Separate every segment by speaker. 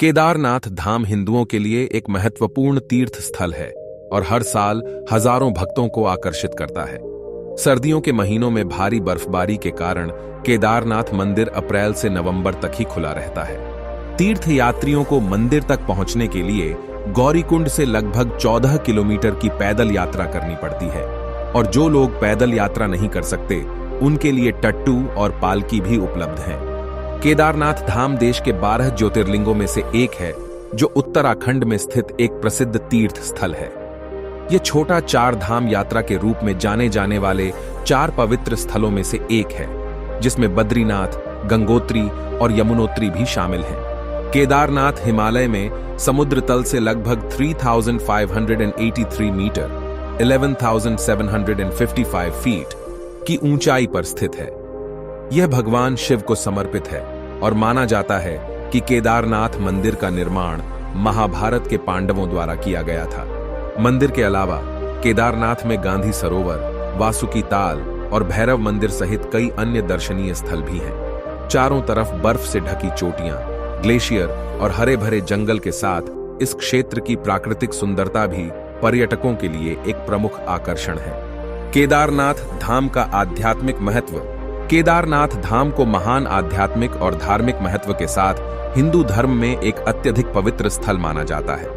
Speaker 1: केदारनाथ धाम हिंदुओं के लिए एक महत्वपूर्ण तीर्थ स्थल है और हर साल हजारों भक्तों को आकर्षित करता है। सर्दियों के महीनों में भारी बर्फबारी के कारण केदारनाथ मंदिर अप्रैल से नवंबर तक ही खुला रहता है। तीर्थ यात्रियों को मंदिर तक पहुंचने के लिए गौरीकुंड से लगभग 14 किलोमीटर की पैदल यात्रा करनी पड़ती है और जो लोग पैदल यात्रा नहीं कर सकते उनके लिए टट्टू और पालकी भी उपलब्ध हैं। केदारनाथ धाम देश के 12 ज्योतिर्लिंगों में से एक है जो उत्तराखंड में स्थित एक प्रसिद्ध तीर्थ स्थल है। यह छोटा 4 धाम यात्रा के रूप में जाने जाने वाले 4 पवित्र स्थलों में से एक है, जिसमें बद्रीनाथ, गंगोत्री और यमुनोत्री भी शामिल हैं। केदारनाथ हिमालय में समुद्र तल से लगभग 3583 मीटर 11,755 फीट की ऊंचाई पर स्थित है। यह भगवान शिव को समर्पित है और माना जाता है कि केदारनाथ मंदिर का निर्माण महाभारत के पांडवों द्वारा किया गया था। मंदिर के अलावा केदारनाथ में गांधी सरोवर, वासुकी ताल और भैरव मंदिर सहित कई अन्य दर्शनीय स्थल भी हैं। चारों तरफ बर्फ से ढकी चोटियां, ग्लेशियर और हरे भरे जंगल के साथ इस क्षेत्र की प्राकृतिक सुंदरता भी पर्यटकों के लिए एक प्रमुख आकर्षण है। केदारनाथ धाम का आध्यात्मिक महत्व। केदारनाथ धाम को महान आध्यात्मिक और धार्मिक महत्व के साथ हिंदू धर्म में एक अत्यधिक पवित्र स्थल माना जाता है।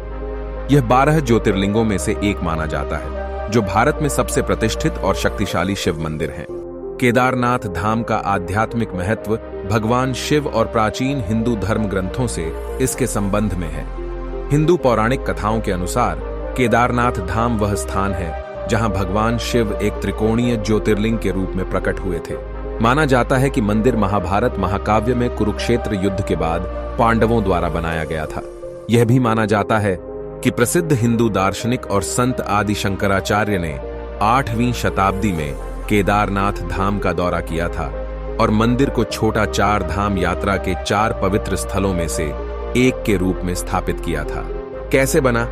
Speaker 1: यह 12 ज्योतिर्लिंगों में से एक माना जाता है, जो भारत में सबसे प्रतिष्ठित और शक्तिशाली शिव मंदिर है। केदारनाथ धाम का आध्यात्मिक महत्व भगवान शिव और प्राचीन हिंदू धर्म ग्रंथों से इसके संबंध में है। हिंदू पौराणिक कथाओं के अनुसार केदारनाथ धाम वह स्थान है जहां भगवान शिव एक त्रिकोणीय ज्योतिर्लिंग के रूप में प्रकट हुए थे। माना जाता है कि मंदिर महाभारत महाकाव्य में कुरुक्षेत्र युद्ध के बाद पांडवों द्वारा बनाया गया था। यह भी माना जाता है कि प्रसिद्ध हिंदू दार्शनिक और संत आदि शंकराचार्य ने 8वीं शताब्दी में केदारनाथ धाम का दौरा किया था और मंदिर को छोटा 4 धाम यात्रा के 4 पवित्र स्थलों में से एक के रूप में स्थापित किया था। कैसे बना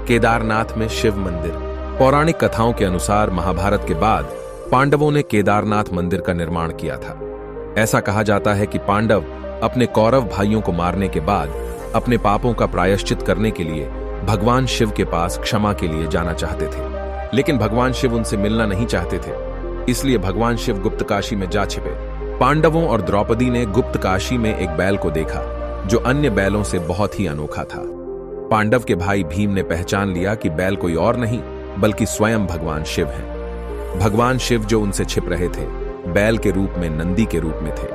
Speaker 1: केदारनाथ में शिव मंदिर? पौराणिक कथाओं के अनुसार महाभारत के बाद पांडवों ने केदारनाथ मंदिर का निर्माण किया था। ऐसा कहा जाता है कि पांडव अपने कौरव भाइयों को मारने के बाद अपने पापों का प्रायश्चित करने के लिए भगवान शिव के पास क्षमा के लिए जाना चाहते थे, लेकिन भगवान शिव उनसे मिलना नहीं चाहते थे। इसलिए भगवान शिव गुप्तकाशी में जा छिपे। पांडवों और द्रौपदी ने गुप्तकाशी में एक बैल को देखा जो अन्य बैलों से बहुत ही अनोखा था। पांडव के भाई भीम ने पहचान लिया कि बैल कोई और नहीं बल्कि स्वयं भगवान शिव हैं। भगवान शिव जो उनसे छिप रहे थे, बैल के रूप में नंदी के रूप में थे।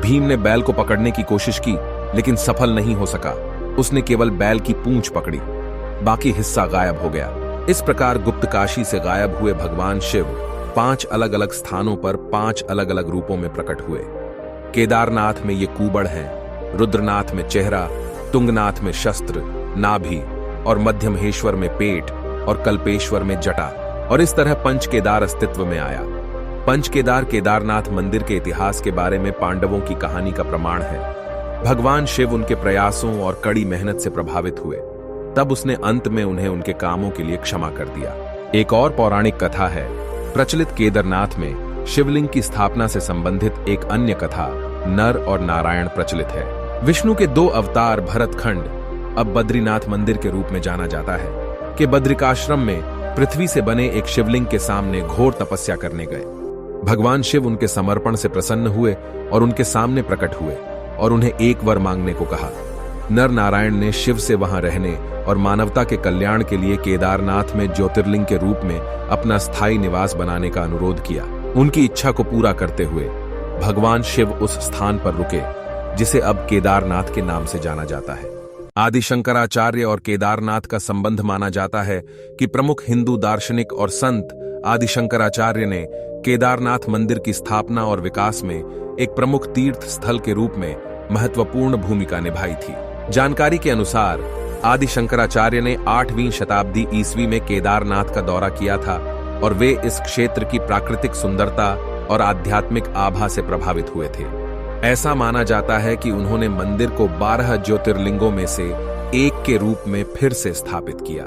Speaker 1: भीम ने बैल को पकड़ने की कोशिश की, लेकिन सफल नहीं हो सका। उसने केवल बैल की पूंछ पकड़ी, बाकी हिस्सा गायब हो गया। इस प्रकार गुप्तकाशी से गायब हुए भगवान शिव 5 अलग अलग स्थानों पर 5 अलग अलग रूपों में प्रकट हुए। केदारनाथ में ये कूबड़ हैं, रुद्रनाथ में चेहरा, तुंगनाथ में शस्त्र, नाभि और मध्य महेश्वर में पेट और कल्पेश्वर में जटा, और इस तरह पंच केदार अस्तित्व में आया। पंच केदार केदारनाथ मंदिर के इतिहास के बारे में पांडवों की कहानी का प्रमाण है। भगवान शिव उनके प्रयासों और कड़ी मेहनत से प्रभावित हुए, तब उसने अंत में उन्हें उनके कामों के लिए क्षमा कर दिया। एक और पौराणिक कथा है। प्रचलित केदारनाथ में शिवलिंग की स्थापना से संबंधित एक अन्य कथा नर और नारायण प्रचलित है। विष्णु के 2 अवतार भरतखंड, अब बद्रीनाथ मंदिर के रूप में जाना जाता है, के बद्रिकाश्रम में पृथ्वी से बने एक शिवलिंग के सामने घोर तपस्या करने गए। भगवान शिव उनके समर्पण से प्रसन्न हुए और उनके सामने प्रकट हुए और उन्हें एक वर मांगने को कहा। नर नारायण ने शिव से वहां रहने और मानवता के कल्याण के लिए केदारनाथ में ज्योतिर्लिंग के रूप में अपना स्थायी निवास बनाने का अनुरोध किया। उनकी इच्छा को पूरा करते हुए भगवान शिव उस स्थान पर रुके जिसे अब केदारनाथ के नाम से जाना जाता है। आदि शंकराचार्य और केदारनाथ का संबंध माना जाता है कि प्रमुख हिंदू दार्शनिक और संत आदि शंकराचार्य ने केदारनाथ मंदिर की स्थापना और विकास में एक प्रमुख तीर्थ स्थल के रूप में महत्वपूर्ण भूमिका निभाई थी। जानकारी के अनुसार आदि शंकराचार्य ने 8वीं शताब्दी ईस्वी में केदारनाथ का दौरा किया था और वे इस क्षेत्र की प्राकृतिक सुंदरता और आध्यात्मिक आभा से प्रभावित हुए थे। ऐसा माना जाता है कि उन्होंने मंदिर को 12 ज्योतिर्लिंगों में से एक के रूप में फिर से स्थापित किया।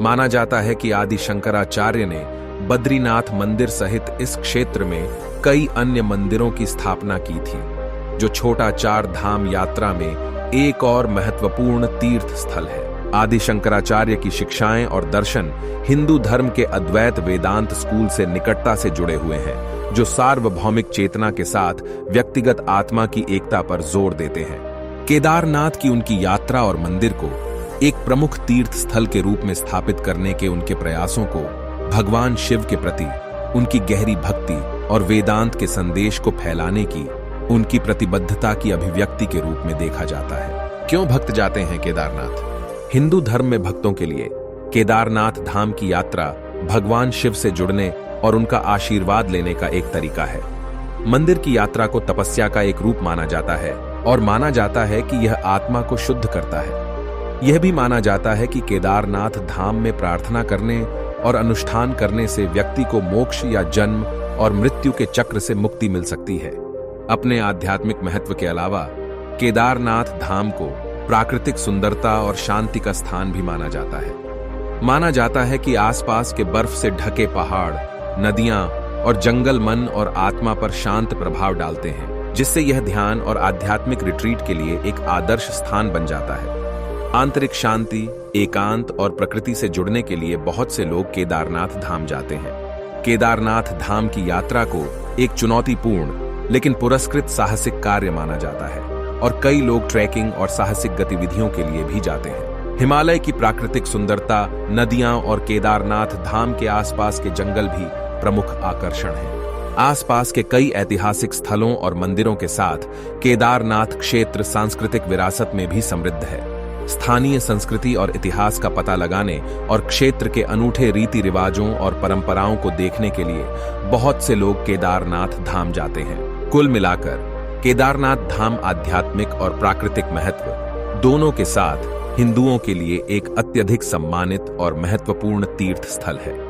Speaker 1: माना जाता है कि आदि शंकराचार्य ने बद्रीनाथ मंदिर सहित इस क्षेत्र में कई अन्य मंदिरों की स्थापना की थी, जो छोटा 4 धाम यात्रा में एक और महत्वपूर्ण तीर्थ स्थल है। आदि शंकराचार्य की शिक्षाएं और दर्शन हिंदू धर्म के अद्वैत वेदांत स्कूल से निकटता से जुड़े हुए हैं, जो सार्वभौमिक चेतना के साथ व्यक्तिगत आत्मा की एकता पर जोर देते हैं। केदारनाथ की उनकी यात्रा और मंदिर को एक प्रमुख तीर्थ स्थल के रूप में स्थापित करने के उनके प्रयासों को भगवान शिव के प्रति उनकी गहरी भक्ति और वेदांत के संदेश को फैलाने की उनकी प्रतिबद्धता की अभिव्यक्ति के रूप में देखा जाता है। क्यों भक्त जाते हैं केदारनाथ? हिंदू धर्म में भक्तों के लिए केदारनाथ धाम की यात्रा भगवान शिव से जुड़ने और उनका आशीर्वाद लेने का एक तरीका है। मंदिर की यात्रा को तपस्या का एक रूप माना जाता है और माना जाता है कि यह आत्मा को शुद्ध करता है। यह भी माना जाता है कि केदारनाथ धाम में प्रार्थना करने और अनुष्ठान करने से व्यक्ति को मोक्ष या जन्म और मृत्यु के चक्र से मुक्ति मिल सकती है। अपने आध्यात्मिक महत्व के अलावा केदारनाथ धाम को प्राकृतिक सुंदरता और शांति का स्थान भी माना जाता है। माना जाता है कि आसपास के बर्फ से ढके पहाड़, नदियां और जंगल मन और आत्मा पर शांत प्रभाव डालते हैं, जिससे यह ध्यान और आध्यात्मिक रिट्रीट के लिए एक आदर्श स्थान बन जाता है। आंतरिक शांति, एकांत और प्रकृति से जुड़ने के लिए बहुत से लोग केदारनाथ धाम जाते हैं। केदारनाथ धाम की यात्रा को एक चुनौतीपूर्ण लेकिन पुरस्कृत साहसिक कार्य माना जाता है और कई लोग ट्रैकिंग और साहसिक गतिविधियों के लिए भी जाते हैं। हिमालय की प्राकृतिक सुंदरता, नदियां और केदारनाथ धाम के आसपास के जंगल भी प्रमुख आकर्षण हैं। आसपास के कई ऐतिहासिक स्थलों और मंदिरों के साथ केदारनाथ क्षेत्र सांस्कृतिक विरासत में भी समृद्ध है। स्थानीय संस्कृति और इतिहास का पता लगाने और क्षेत्र के अनूठे रीति रिवाजों और परंपराओं को देखने के लिए बहुत से लोग केदारनाथ धाम जाते हैं। कुल मिलाकर केदारनाथ धाम आध्यात्मिक और प्राकृतिक महत्व दोनों के साथ हिंदुओं के लिए एक अत्यधिक सम्मानित और महत्वपूर्ण तीर्थ स्थल है।